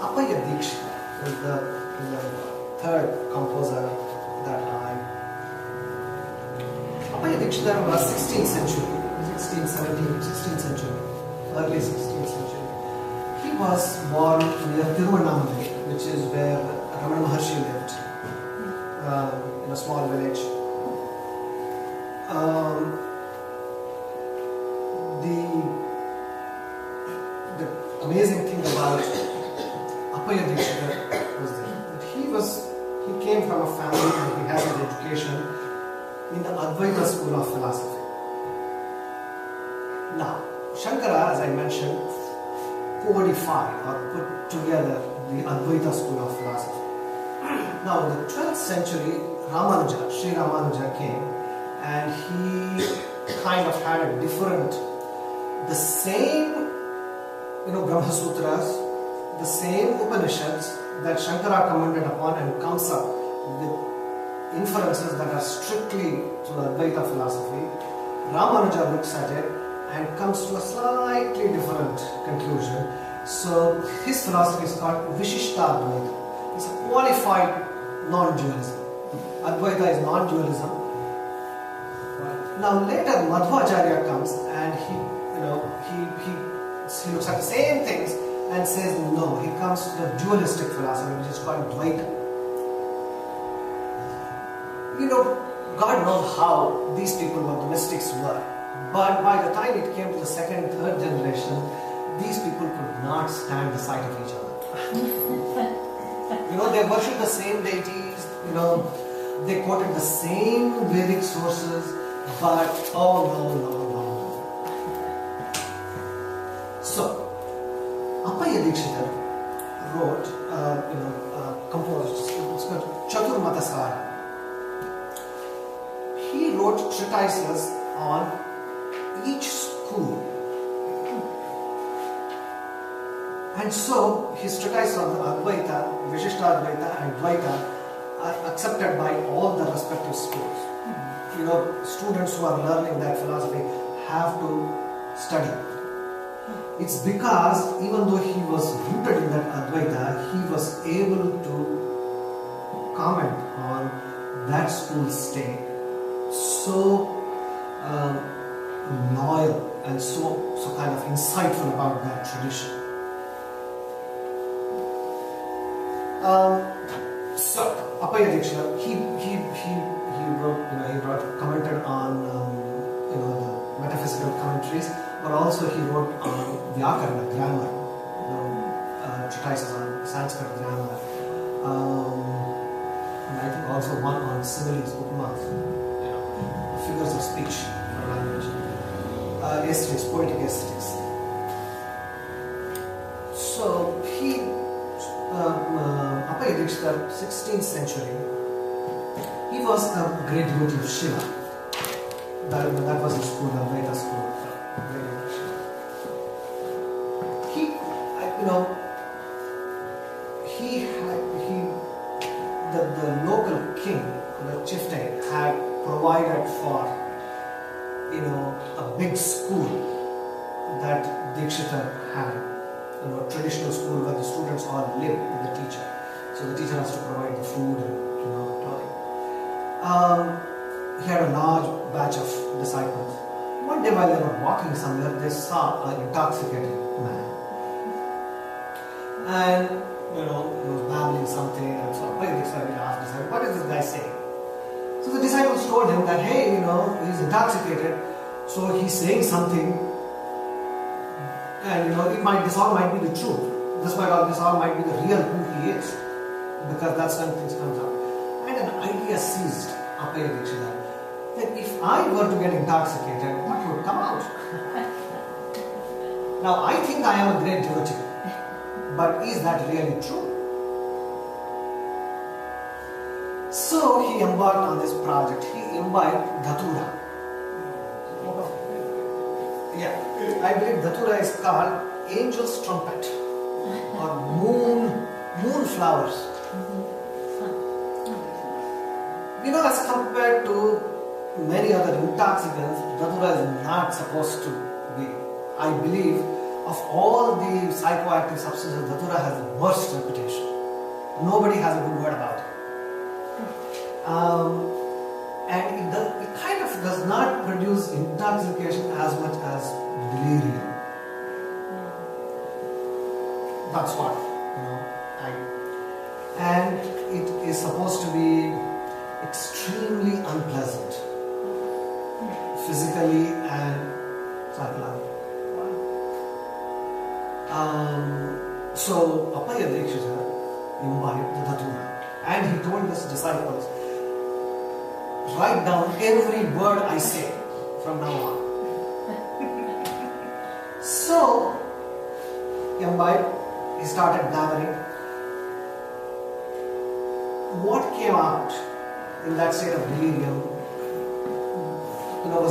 Appayya Dikshitar was the third composer that time. Appayya Dikshitar was 16th century, 16th century, early 16th century. He was born near Tiruvannamalai, which is where Ramana Maharshi lived, in a small village. The amazing thing about Appayya Dikshitar was that he came from a family and he had his education in the Advaita school of philosophy. Now, Shankara, as I mentioned, codified or put together the Advaita school of philosophy. Now, in the 12th century, Sri Ramanuja came and he kind of had a different, the same, Brahma Sutras, the same Upanishads that Shankara commented upon and comes up with inferences that are strictly to the Advaita philosophy. Ramanuja looks at it and comes to a slightly different conclusion. So his philosophy is called Vishishta-Advaita. It's a qualified non-dualism. Advaita is non-dualism. Now later Madhvacharya comes and he looks at the same things and says no, he comes to the dualistic philosophy which is called Dvaita. God knows how these people, what the mystics were, but by the time it came to the second, third generation, these people could not stand the sight of each other. They worshipped the same deities, they quoted the same Vedic sources, but oh no. So, Appayya Dikshitar wrote, composed, it's called Chaturmatasara. He wrote treatises on each school. And so, his treatises on Advaita, Vishishta-Advaita and Dvaita are accepted by all the respective schools. Students who are learning that philosophy have to study. It's because even though he was rooted in that Advaita, he was able to comment on that school's state so loyal and so kind of insightful about that tradition. So Appayya Dikshitar, he wrote, commented on the metaphysical commentaries, but also he wrote on Vyakarana, grammar, treatises on Sanskrit grammar, and I think also one on similes, upamas, figures of speech for language, aesthetics, poetic aesthetics. So he, Appayya Dikshitar, 16th century, he was a great devotee of Shiva. That was his school, the Advaita school. The local king, the chieftain, had provided for, a big school that Dikshitar had, traditional school where the students all live with the teacher. So the teacher has to provide the food and, clothing. He had a large batch of disciples. One day while they were walking somewhere, they saw an intoxicated man. And, he was babbling something, and so Appayya Dikshitar asked his disciple, what is this guy saying? So the disciples told him that, hey, he's intoxicated, so he's saying something, and this all might be the truth. This all might be the real who he is, because that's when things comes out. And an idea seized Appayya Dikshitar that if I were to get intoxicated, what would come out? Now I think I am a great devotee. But is that really true? So he embarked on this project. He imbibed Dhatura. Yeah, I believe Dhatura is called angel's trumpet or moon flowers. As compared to many other intoxicants, Dhatura is not supposed to be. I believe of all the psychoactive substances, Dhatura has the worst reputation. Nobody has a good word about it. And it kind of does not produce intoxication as much as delirium. That's what, and it is supposed to be extremely unpleasant, physically and psychologically. So Appayya Dikshitar imbibed the Dhatura, and he told his disciples, write down every word I say from now on. So, imbibed, he started blabbering. What came out in that state of delirium, was